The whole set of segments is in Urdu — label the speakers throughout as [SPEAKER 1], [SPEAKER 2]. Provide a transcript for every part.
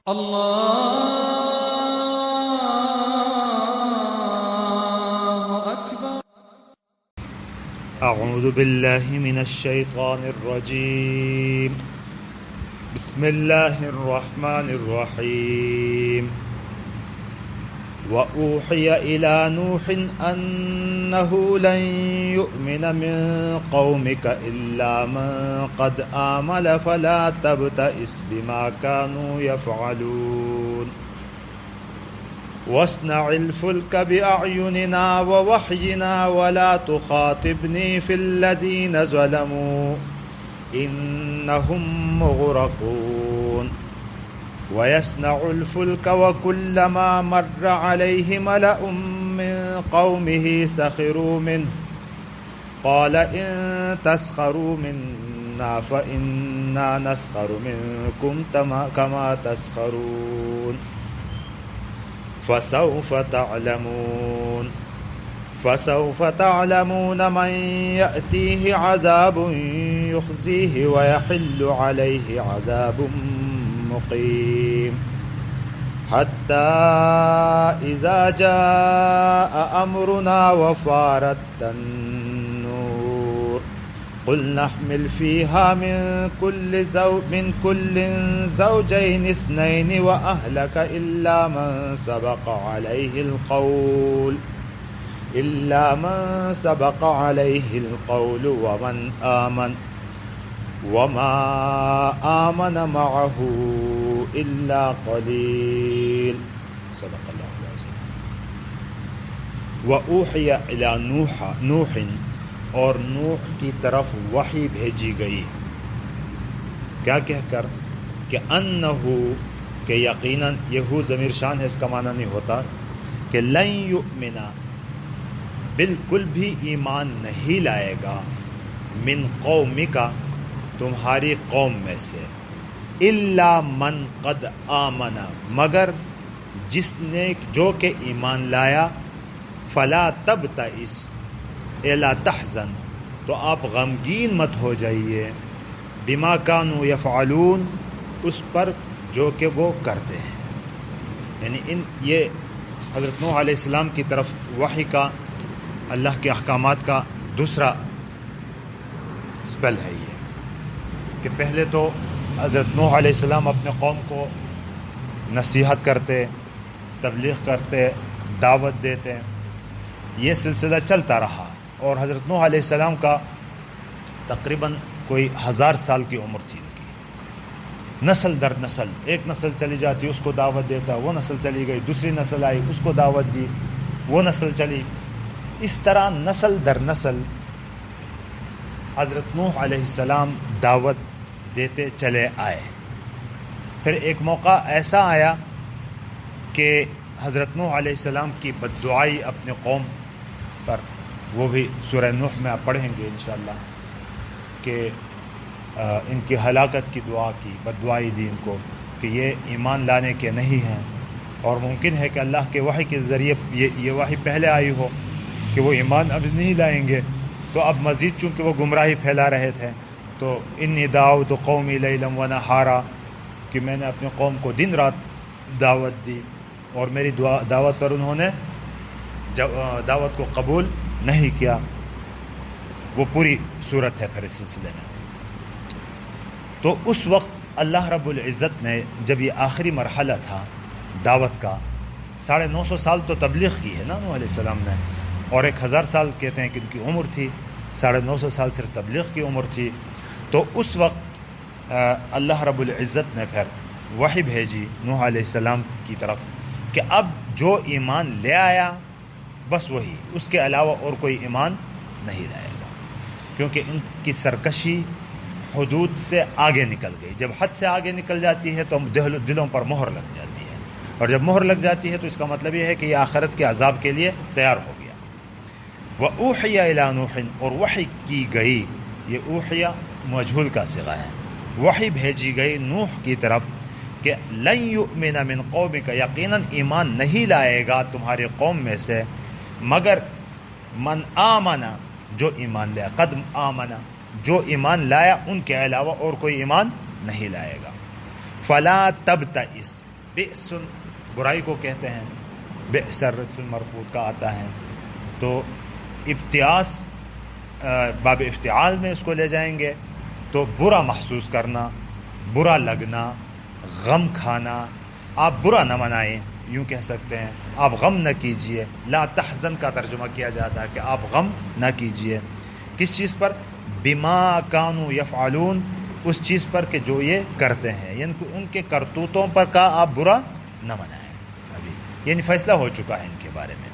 [SPEAKER 1] الله أكبر.
[SPEAKER 2] أعوذ بالله من الشيطان الرجيم. بسم الله الرحمن الرحيم. وأوحي إلى نوح أنه لن يؤمن من قومك إلا من قد آمن فلا تبتئس بما كانوا يفعلون واصنع الفلك بأعيننا ووحينا ولا تخاطبني في الذين ظلموا إنهم مغرقون ويصنع الفلك وكلما مر عليه ملأ من قومه سخروا منه قال إن تسخروا منا فإنا نسخر منكم كما تسخرون فسوف تعلمون من يأتيه عذاب يخزيه ويحل عليه عذاب مقيم حتى إذا جاء أمرنا وفارت النور قل نحمل فيها من كل زوجين اثنين وأهلك إلا من سبق عليه القول وما آمن معه إلا قليل. صدق اللہ العظیم. وأوحي إلى نوح اور نوح کی طرف وحی بھیجی گئی. کیا کہہ کر کہ انہو کہ یقیناً یہو ضمیر شان ہے، اس کا معنی نہیں ہوتا کہ لن یؤمنا بالکل بھی ایمان نہیں لائے گا من قومکا تمہاری قوم میں سے الا من قد آمنا مگر جس نے جو کہ ایمان لایا فلا تبتئس لا تحزن تو آپ غمگین مت ہو جائیے بما کانوا یفعلون اس پر جو کہ وہ کرتے ہیں. یعنی یہ حضرت نوح علیہ السلام کی طرف وحی کا اللہ کے احکامات کا دوسرا اسپیل ہے یہ کہ پہلے تو حضرت نوح علیہ السلام اپنے قوم کو نصیحت کرتے، تبلیغ کرتے، دعوت دیتے. یہ سلسلہ چلتا رہا اور حضرت نوح علیہ السلام کا تقریباً کوئی 1000 سال کی عمر تھی ان کی. نسل در نسل، ایک نسل چلی جاتی اس کو دعوت دیتا، وہ نسل چلی گئی، دوسری نسل آئی اس کو دعوت دی، وہ نسل چلی. اس طرح نسل در نسل حضرت نوح علیہ السلام دعوت دیتے چلے آئے. پھر ایک موقع ایسا آیا کہ حضرت نوح علیہ السلام کی بددعائی اپنے قوم پر، وہ بھی سورہ نوح میں آپ پڑھیں گے انشاءاللہ کہ ان کی ہلاکت کی دعا کی، بددعائی دی ان کو کہ یہ ایمان لانے کے نہیں ہیں، اور ممکن ہے کہ اللہ کے وحی کے ذریعے یہ وحی پہلے آئی ہو کہ وہ ایمان اب نہیں لائیں گے. تو اب مزید چونکہ وہ گمراہی پھیلا رہے تھے تو انی دعوت قومی لیلا و نہارا کہ میں نے اپنے قوم کو دن رات دعوت دی اور میری دعوت پر انہوں نے دعوت کو قبول نہیں کیا. وہ پوری صورت ہے پھر اس سلسلے میں. تو اس وقت اللہ رب العزت نے جب یہ آخری مرحلہ تھا دعوت کا، 950 سال تو تبلیغ کی ہے نا نوح علیہ السلام نے، اور 1000 سال کہتے ہیں کہ ان کی عمر تھی، 950 سال صرف تبلیغ کی عمر تھی. تو اس وقت اللہ رب العزت نے پھر وحی بھیجی نوح علیہ السلام کی طرف کہ اب جو ایمان لے آیا بس وہی، اس کے علاوہ اور کوئی ایمان نہیں لائے گا، کیونکہ ان کی سرکشی حدود سے آگے نکل گئی. جب حد سے آگے نکل جاتی ہے تو دلوں پر مہر لگ جاتی ہے، اور جب مہر لگ جاتی ہے تو اس کا مطلب یہ ہے کہ یہ آخرت کے عذاب کے لیے تیار ہو گیا. وَأُوحِيَ إِلَى نُوحٍ اور وحی کی گئی، یہ اوحیہ مجہول کا صیغہ ہے، وحی بھیجی گئی نوح کی طرف کہ لن یؤمن من قومک یقیناً ایمان نہیں لائے گا تمہاری قوم میں سے مگر من آمنا جو ایمان لیا، قد آمنا جو ایمان لایا ان کے علاوہ اور کوئی ایمان نہیں لائے گا. فلا تبتئس بئس برائی کو کہتے ہیں، بئس الردف المرفوض کا آتا ہے، تو ابتیاس باب افتعال میں اس کو لے جائیں گے تو برا محسوس کرنا، برا لگنا، غم کھانا. آپ برا نہ منائیں، یوں کہہ سکتے ہیں آپ غم نہ کیجئے. لا تحزن کا ترجمہ کیا جاتا ہے کہ آپ غم نہ کیجئے. کس چیز پر؟ بما کانوا یفعلون، اس چیز پر کہ جو یہ کرتے ہیں، یعنی کہ ان کے کرتوتوں پر کا آپ برا نہ منائیں. ابھی یعنی فیصلہ ہو چکا ہے ان کے بارے میں.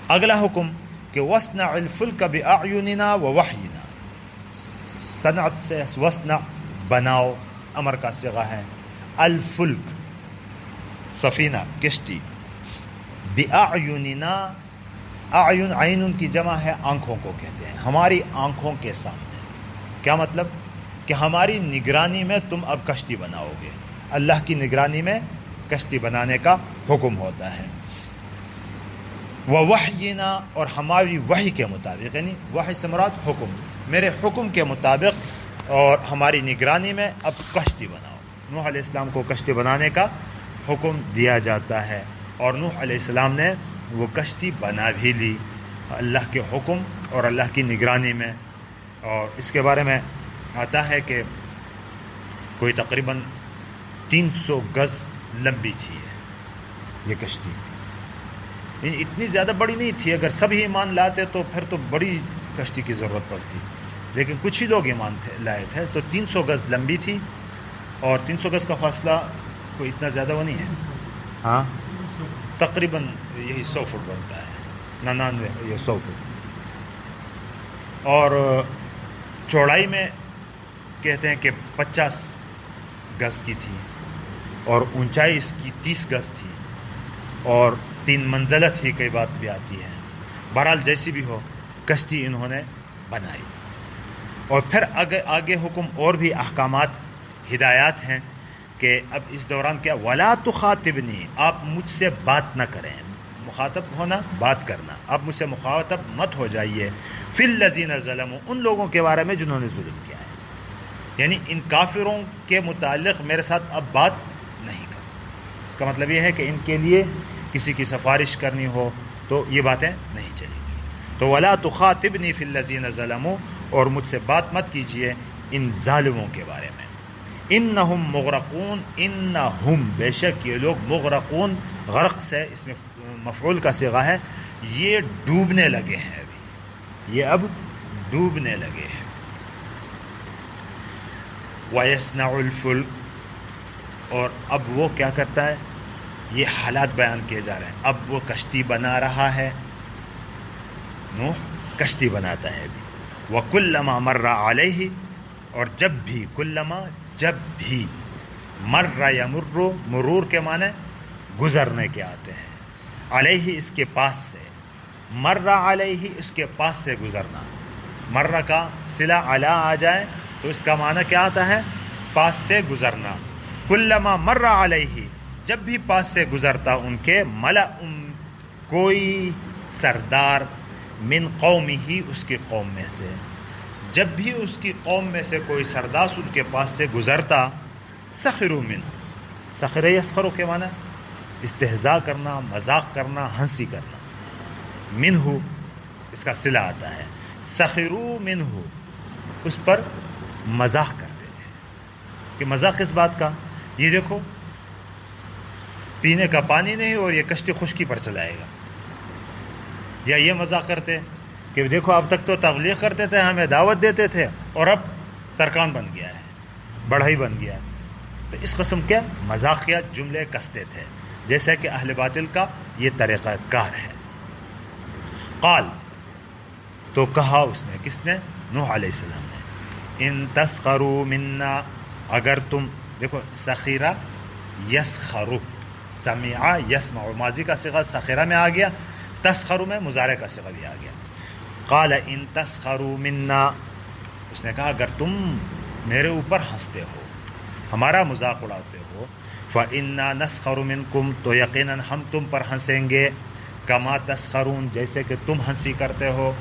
[SPEAKER 2] اگلا حکم کہ وَاصْنَعِ الْفُلْكَ بِأَعْيُنِنَا وَوَحْيِنَا، صنعت سے وصنع بناؤ، امر کا صیغہ ہے. الفلک سفینہ، کشتی. بِأَعْيُنِنَا، اعین عین کی جمع ہے آنکھوں کو کہتے ہیں، ہماری آنکھوں کے سامنے. کیا مطلب؟ کہ ہماری نگرانی میں تم اب کشتی بناؤ گے. اللہ کی نگرانی میں کشتی بنانے کا حکم ہوتا ہے. وَوَحْيِنَا، اور ہماری وحی کے مطابق، یعنی وحی سے مراد حکم، میرے حکم کے مطابق اور ہماری نگرانی میں اب کشتی بناؤ. نوح علیہ السلام کو کشتی بنانے کا حکم دیا جاتا ہے، اور نوح علیہ السلام نے وہ کشتی بنا بھی لی اللہ کے حکم اور اللہ کی نگرانی میں. اور اس کے بارے میں آتا ہے کہ کوئی تقریباً 300 گز لمبی تھی یہ کشتی. اتنی زیادہ بڑی نہیں تھی، اگر سب ہی ایمان لاتے تو پھر تو بڑی کشتی کی ضرورت پڑتی، لیکن کچھ ہی لوگ ایمان لائے تھے. تو 300 گز لمبی تھی، اور 300 گز کا فاصلہ کوئی اتنا زیادہ وہ نہیں ہے، ہاں تقریباً یہی 100 فٹ بنتا ہے، 99 یا 100 فٹ. اور چوڑائی میں کہتے ہیں کہ 50 گز کی تھی، اور اونچائی اس کی 30 گز تھی، اور 3 منزلت ہی کئی بات بھی آتی ہے. بہرحال جیسی بھی ہو کشتی انہوں نے بنائی. اور پھر آگے حکم اور بھی احکامات، ہدایات ہیں کہ اب اس دوران کیا، وَلَا تُخَاطِبْنِی، آپ مجھ سے بات نہ کریں. مخاطب ہونا، بات کرنا، آپ مجھ سے مخاطب مت ہو جائیے. فِي الَّذِينَ ظَلَمُوا، ان لوگوں کے بارے میں جنہوں نے ظلم کیا ہے، یعنی ان کافروں کے متعلق میرے ساتھ اب بات نہیں کرو. اس کا مطلب یہ ہے کہ ان کے لیے کسی کی سفارش کرنی ہو تو یہ باتیں نہیں چلیں گی. تو وَلَا تُخَاطِبْنِی فِي الَّذِينَ ظَلَمُوا، اور مجھ سے بات مت کیجیے ان ظالموں کے بارے میں. انہم مغرقون، انہم بے شک یہ لوگ، مغرقون غرق سے اس میں مفعول کا صیغہ ہے، یہ ڈوبنے لگے ہیں. ابھی یہ اب ڈوبنے لگے ہیں. وَيَصْنَعُ الْفُلْكَ، اور اب وہ کیا کرتا ہے، یہ حالات بیان کیے جا رہے ہیں. اب وہ کشتی بنا رہا ہے، نوح کشتی بناتا ہے ابھی. وَكُلَّمَا مَرَّ عَلَيْهِ، اور جب بھی، کلما جب بھی، مر یمر، مرور کے معنی گزرنے کے آتے ہیں، علیہ اس کے پاس سے، مر علیہ اس کے پاس سے گزرنا. مر کا صلہ علی آ جائے تو اس کا معنی کیا آتا ہے، پاس سے گزرنا. کلما مر علیہ، جب بھی پاس سے گزرتا ان کے، ملأ کوئی سردار، من قومہ اس کی قوم میں سے، جب بھی اس کی قوم میں سے کوئی سردار ان کے پاس سے گزرتا، سخروا منہ، سخر یسخر کے معنی استہزاء کرنا، مذاق کرنا، ہنسی کرنا. منہ اس کا صلہ آتا ہے. سخروا منہ، اس پر مذاق کرتے تھے. کہ مذاق کس بات کا، یہ دیکھو پینے کا پانی نہیں اور یہ کشتی خشکی پر چلائے گا. یا یہ مذاق کرتے کہ دیکھو اب تک تو تبلیغ کرتے تھے، ہمیں دعوت دیتے تھے، اور اب ترکان بن گیا ہے، بڑھئی بن گیا ہے. تو اس قسم کے مذاقیات جملے کستے تھے، جیسے کہ اہل باطل کا یہ طریقہ کار ہے. قال، تو کہا اس نے، کس نے، نوح علیہ السلام نے، ان تسخروا منا، اگر تم، دیکھو سخیرہ یسخرو، سمعہ یسمع، ماضی کا صیغہ سخیرہ میں آ گیا، تسخرو میں مضارع کا صیغہ بھی آ گیا. قال ان تسخروا منا، اس نے کہا اگر تم میرے اوپر ہنستے ہو، ہمارا مذاق اڑاتے ہو، فإنا نسخر منکم، تو یقیناً ہم تم پر ہنسیں گے، کما تسخرون، جیسے کہ تم ہنسی کرتے ہو،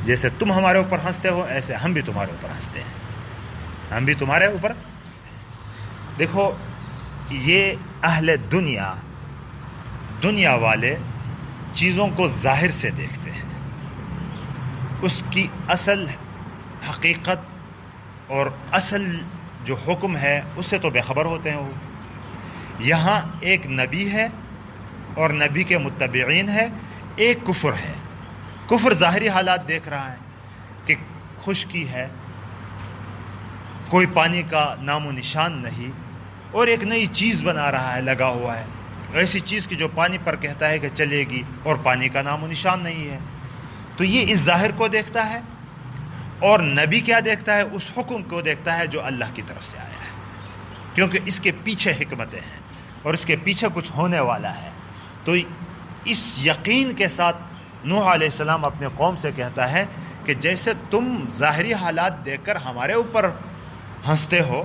[SPEAKER 2] جیسے تم ہمارے اوپر ہنستے ہو ایسے ہم بھی تمہارے اوپر ہنستے ہیں، ہم بھی تمہارے اوپر ہنستے ہیں. دیکھو یہ اہل دنیا والے چیزوں کو ظاہر سے دیکھتے ہیں، اس کی اصل حقیقت اور اصل جو حکم ہے اس سے تو بے خبر ہوتے ہیں وہ۔ یہاں ایک نبی ہے اور نبی کے متبعین ہے، ایک کفر ہے۔ کفر ظاہری حالات دیکھ رہا ہے کہ خشکی ہے، کوئی پانی کا نام و نشان نہیں، اور ایک نئی چیز بنا رہا ہے، لگا ہوا ہے، ایسی چیز کی جو پانی پر کہتا ہے کہ چلے گی اور پانی کا نام و نشان نہیں ہے۔ تو یہ اس ظاہر کو دیکھتا ہے، اور نبی کیا دیکھتا ہے؟ اس حکم کو دیکھتا ہے جو اللہ کی طرف سے آیا ہے، کیونکہ اس کے پیچھے حکمتیں ہیں اور اس کے پیچھے کچھ ہونے والا ہے۔ تو اس یقین کے ساتھ نوح علیہ السلام اپنے قوم سے کہتا ہے کہ جیسے تم ظاہری حالات دیکھ کر ہمارے اوپر ہنستے ہو،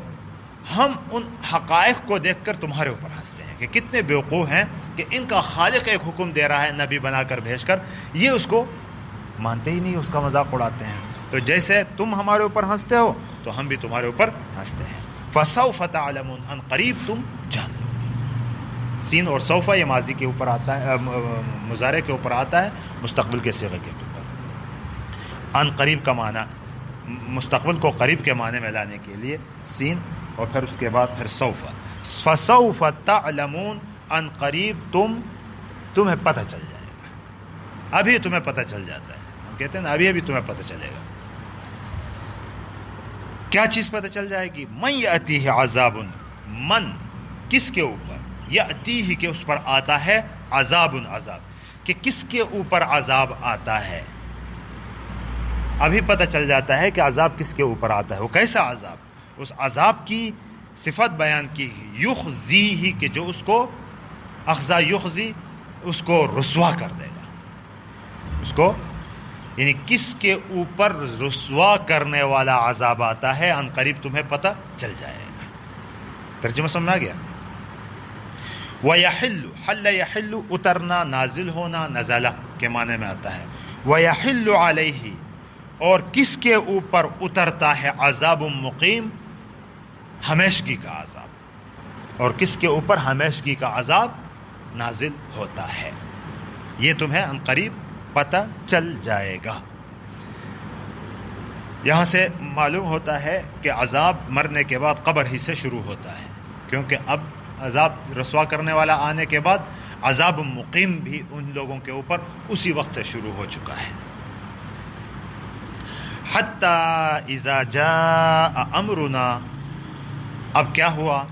[SPEAKER 2] ہم ان حقائق کو دیکھ کر تمہارے اوپر ہنستے ہیں کہ کتنے بیوقوف ہیں کہ ان کا خالق ایک حکم دے رہا ہے نبی بنا کر بھیج کر، یہ اس کو مانتے ہی نہیں، اس کا مذاق اڑاتے ہیں۔ تو جیسے تم ہمارے اوپر ہنستے ہو تو ہم بھی تمہارے اوپر ہنستے ہیں۔ فَسَوْفَ تَعْلَمُونَ، ان قریب تم جان لو گے۔ سین اور سوفا یہ ماضی کے اوپر آتا ہے، مضارع کے اوپر آتا ہے، مستقبل کے صیغے کے اوپر۔ ان قریب کا معنی، مستقبل کو قریب کے معنی میں لانے کے لیے سین اور پھر اس کے بعد پھر سوفا۔ فَسَوْفَ تَعْلَمُونَ، ان قریب تمہیں پتہ چل جائے گا۔ ابھی تمہیں پتہ چل جاتا ہے، ہم کہتے ہیں نا ابھی تمہیں پتہ چلے گا۔ کیا چیز پتہ چل جائے گی؟ من یأتیہ عذاب، من کس کے اوپر، یأتیہ کہ اس پر آتا ہے، عذاب عذاب کہ کس کے اوپر عذاب آتا ہے۔ ابھی پتہ چل جاتا ہے کہ عذاب کس کے اوپر آتا ہے، وہ کیسا عذاب، اس عذاب کی صفت بیان کی، یخزیہ کہ جو اس کو اخزا یخزی، اس کو رسوا کر دے گا، اس کو یعنی کس کے اوپر رسوا کرنے والا عذاب آتا ہے، ان قریب تمہیں پتہ چل جائے گا۔ ترجمہ سمجھ میں آ گیا؟ وَيَحِلُّ، حل یحل اترنا، نازل ہونا، نزلہ کے معنی میں آتا ہے۔ وَيَحِلُّ عَلَيْهِ، اور کس کے اوپر اترتا ہے، عذاب مقیم، ہمیشگی کا عذاب، اور کس کے اوپر ہمیشگی کا عذاب نازل ہوتا ہے، یہ تمہیں ان قریب پتہ چل جائے گا۔ یہاں سے معلوم ہوتا ہے کہ عذاب مرنے کے بعد قبر ہی سے شروع ہوتا ہے، کیونکہ اب عذاب رسوا کرنے والا آنے کے بعد عذاب مقیم بھی ان لوگوں کے اوپر اسی وقت سے شروع ہو چکا ہے۔ حتی اذا جاء امرنا، اب کیا ہوا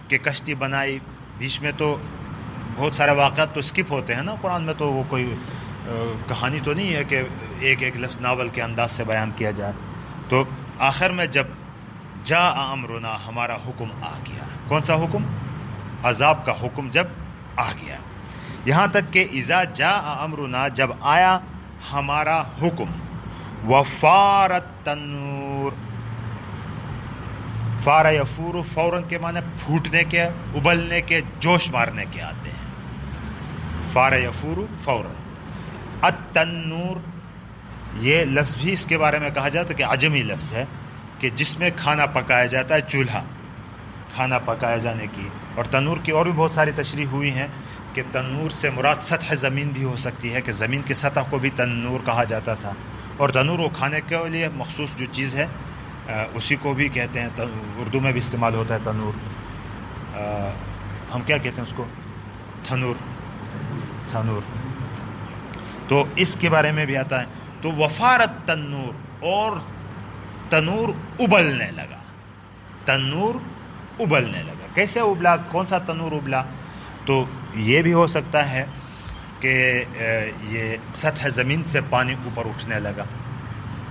[SPEAKER 2] کہ کشتی بنائی، بیچ میں تو بہت سارے واقعات تو اسکپ ہوتے ہیں نا قرآن میں، تو وہ کوئی کہانی تو نہیں ہے کہ ایک ایک لفظ ناول کے انداز سے بیان کیا جائے۔ تو آخر میں جب جاء امرنا، ہمارا حکم آ گیا، کون سا حکم؟ عذاب کا حکم جب آ گیا، یہاں تک کہ اذا جاء امرنا، جب آیا ہمارا حکم، وفار التنور، فار یفور، فوراً کے معنی پھوٹنے کے، ابلنے کے، جوش مارنے کے آتے ہیں، فار یفور فوراً۔ التنور، یہ لفظ بھی اس کے بارے میں کہا جاتا ہے کہ عجمی لفظ ہے، کہ جس میں کھانا پکایا جاتا ہے، چولہا، کھانا پکایا جانے کی۔ اور تنور کی اور بھی بہت ساری تشریح ہوئی ہیں کہ تنور سے مراد سطح زمین بھی ہو سکتی ہے، کہ زمین کی سطح کو بھی تنور کہا جاتا تھا، اور تنور وہ کھانے کے لیے مخصوص جو چیز ہے اسی کو بھی کہتے ہیں، اردو میں بھی استعمال ہوتا ہے تنور، ہم کیا کہتے ہیں اس کو؟ تھنور، تھنور، تو اس کے بارے میں بھی آتا ہے۔ تو وفارت تنور، اور تنور ابلنے لگا، تنور ابلنے لگا۔ کیسے ابلا؟ کون سا تنور ابلا؟ تو یہ بھی ہو سکتا ہے کہ یہ سطح زمین سے پانی اوپر اٹھنے لگا،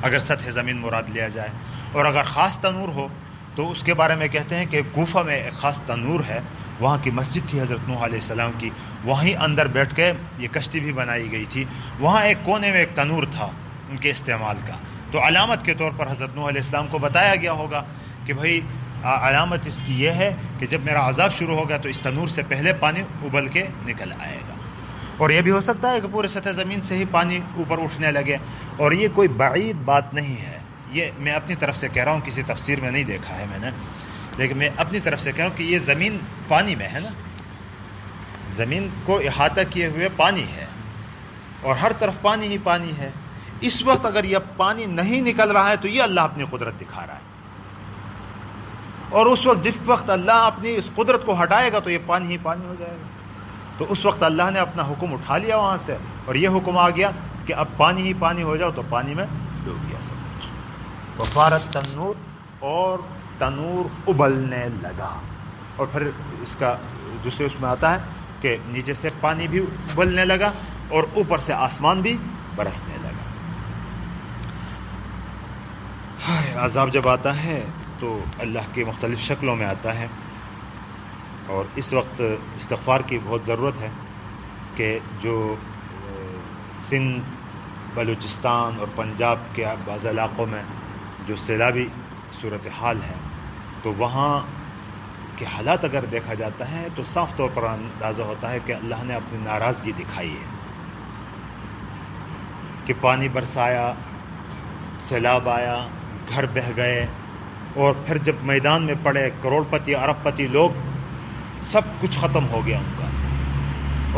[SPEAKER 2] اگر سطح زمین مراد لیا جائے، اور اگر خاص تنور ہو تو اس کے بارے میں کہتے ہیں کہ کوفہ میں ایک خاص تنور ہے، وہاں کی مسجد تھی حضرت نوح علیہ السلام کی، وہیں اندر بیٹھ کے یہ کشتی بھی بنائی گئی تھی، وہاں ایک کونے میں ایک تنور تھا ان کے استعمال کا، تو علامت کے طور پر حضرت نوح علیہ السلام کو بتایا گیا ہوگا کہ بھائی علامت اس کی یہ ہے کہ جب میرا عذاب شروع ہوگا تو اس تنور سے پہلے پانی ابل کے نکل آئے گا۔ اور یہ بھی ہو سکتا ہے کہ پورے سطح زمین سے ہی پانی اوپر اٹھنے لگے، اور یہ کوئی بعید بات نہیں ہے، یہ میں اپنی طرف سے کہہ رہا ہوں، کسی تفسیر میں نہیں دیکھا ہے میں نے، لیکن میں اپنی طرف سے کہہ رہا ہوں کہ یہ زمین پانی میں ہے نا، زمین کو احاطہ کیے ہوئے پانی ہے اور ہر طرف پانی ہی پانی ہے. اس وقت اگر یہ پانی نہیں نکل رہا ہے تو یہ اللہ اپنی قدرت دکھا رہا ہے. اور اس وقت جس وقت اللہ اپنی اس قدرت کو ہٹائے گا تو یہ پانی ہی پانی ہو جائے گا. تو اس وقت اللہ نے اپنا حکم اٹھا لیا وہاں سے اور یہ حکم آ گیا کہ اب پانی ہی پانی ہو جاؤ. تو پانی میں ڈوب گیا سب کچھ. وفارت تنور، اور تنور ابلنے لگا. اور پھر اس کا دوسرے اس میں آتا ہے کہ نیچے سے پانی بھی ابلنے لگا اور اوپر سے آسمان بھی برسنے لگا. عذاب جب آتا ہے تو اللہ کے مختلف شکلوں میں آتا ہے، اور اس وقت استغفار کی بہت ضرورت ہے کہ جو سندھ، بلوچستان اور پنجاب کے بعض علاقوں میں جو سیلابی صورتحال ہے تو وہاں کے حالات اگر دیکھا جاتا ہے تو صاف طور پر اندازہ ہوتا ہے کہ اللہ نے اپنی ناراضگی دکھائی ہے کہ پانی برسایا، سیلاب آیا، گھر بہہ گئے، اور پھر جب میدان میں پڑے کروڑ پتی ارب پتی لوگ، سب کچھ ختم ہو گیا ان کا،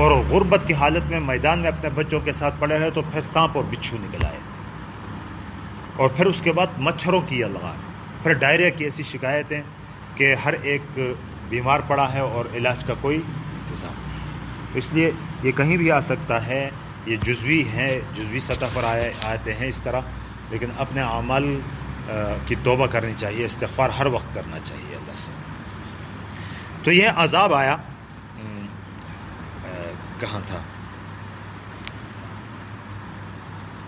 [SPEAKER 2] اور غربت کی حالت میں میدان میں اپنے بچوں کے ساتھ پڑے رہے تو پھر سانپ اور بچھو نکل آئے تھے، اور پھر اس کے بعد مچھروں کی الغام، پھر ڈائریا کی ایسی شکایتیں کہ ہر ایک بیمار پڑا ہے اور علاج کا کوئی انتظام نہیں ہے. اس لیے یہ کہیں بھی آ سکتا ہے، یہ جزوی ہے، جزوی سطح پر آتے ہیں اس طرح، لیکن اپنے اعمال کی توبہ کرنی چاہیے، استغفار ہر وقت کرنا چاہیے اللہ سے. تو یہ عذاب آیا کہاں تھا؟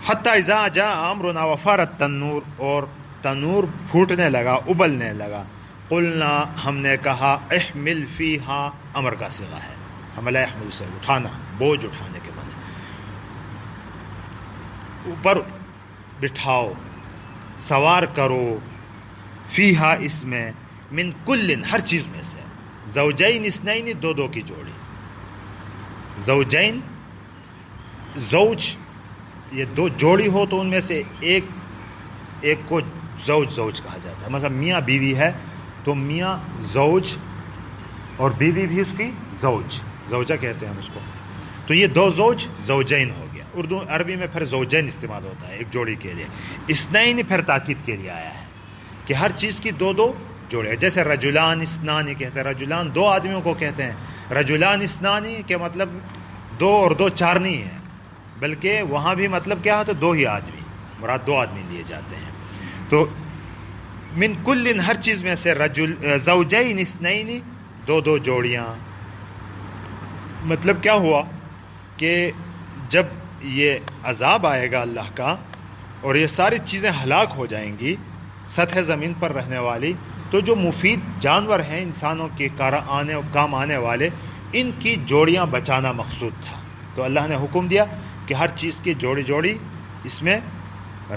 [SPEAKER 2] حتی اذا جاء امرنا وفارت تنور، اور تنور پھوٹنے لگا، ابلنے لگا. قلنا، ہم نے کہا، احمل فیہا، امر کا صیغہ ہے، حمل احمل سے اٹھانا، بوجھ اٹھانے کے معنی، اوپر بٹھاؤ، سوار کرو، فیہا، اس میں، من کلن، ہر چیز میں سے، زوجین اثنین، دو دو کی جوڑی، زوجین، زوج، یہ دو جوڑی ہو تو ان میں سے ایک کو زوج کہا جاتا ہے. مثلا میاں بیوی ہے تو میاں زوج اور بیوی بھی اس کی زوجہ کہتے ہیں ہم اس کو. تو یہ دو زوج، زوجین ہو گیا. اردو عربی میں پھر زوجین استعمال ہوتا ہے ایک جوڑی کے لیے. اثنین پھر تاکید کے لیے آیا ہے کہ ہر چیز کی دو دو جوڑے، جیسے رجلان اثنان کہتے ہیں، رجلان دو آدمیوں کو کہتے ہیں، رجلان اثنان کے مطلب دو اور دو چار نہیں ہے، بلکہ وہاں بھی مطلب کیا ہوتا ہے؟ دو ہی آدمی، مراد دو آدمی لیے جاتے ہیں. تو من کل، ہر چیز میں سے، زوجین اثنین، دو دو جوڑیاں. مطلب کیا ہوا کہ جب یہ عذاب آئے گا اللہ کا اور یہ ساری چیزیں ہلاک ہو جائیں گی سطح زمین پر رہنے والی، تو جو مفید جانور ہیں انسانوں کے کام آنے والے، ان کی جوڑیاں بچانا مقصود تھا. تو اللہ نے حکم دیا کہ ہر چیز کی جوڑی جوڑی اس میں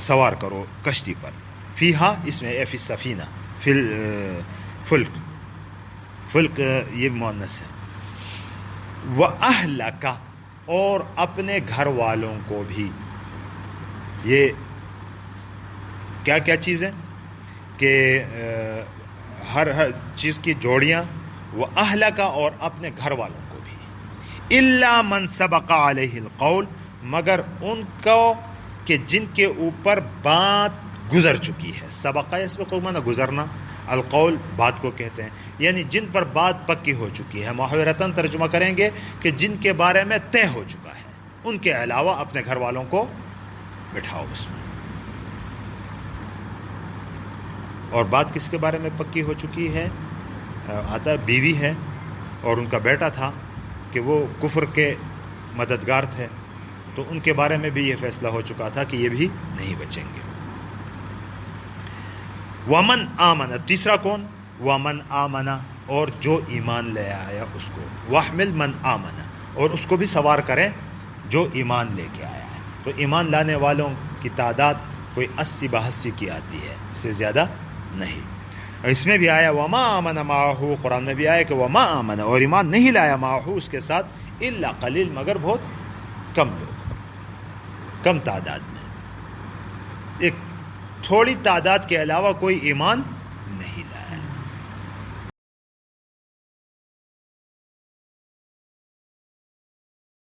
[SPEAKER 2] سوار کرو کشتی پر. فیہا، اس میں، فی السفینہ، فی الفلک، فلک یہ مؤنث ہے. وَأَهْلَكَ، اور اپنے گھر والوں کو بھی. یہ کیا کیا چیزیں کہ ہر چیز کی جوڑیاں، وَأَهْلَكَ، اور اپنے گھر والوں کو بھی. إِلَّا مَنْ سَبَقَ عَلَيْهِ الْقَوْلُ، مگر ان کو کہ جن کے اوپر بات گزر چکی ہے. سبقہ یسبق معنی گزرنا، القول بات کو کہتے ہیں، یعنی جن پر بات پکی ہو چکی ہے. محاورتاً ترجمہ کریں گے کہ جن کے بارے میں طے ہو چکا ہے، ان کے علاوہ اپنے گھر والوں کو بٹھاؤ اس میں. اور بات کس کے بارے میں پکی ہو چکی ہے؟ آتا ہے بیوی ہے اور ان کا بیٹا تھا کہ وہ کفر کے مددگار تھے، تو ان کے بارے میں بھی یہ فیصلہ ہو چکا تھا کہ یہ بھی نہیں بچیں گے. ومن آمن، تیسرا کون؟ ومن آمن، اور جو ایمان لے آیا اس کو. وحمل من آمن، اور اس کو بھی سوار کریں جو ایمان لے کے آیا ہے. تو ایمان لانے والوں کی تعداد کوئی 80-82 کی آتی ہے، اس سے زیادہ نہیں. اس میں بھی آیا وما آمن معه، قرآن میں بھی آیا کہ وما آمن، اور ایمان نہیں لایا معه اس کے ساتھ، الا قلیل، مگر بہت کم لوگ، کم تعداد میں، ایک تھوڑی تعداد کے علاوہ کوئی ایمان نہیں لایا.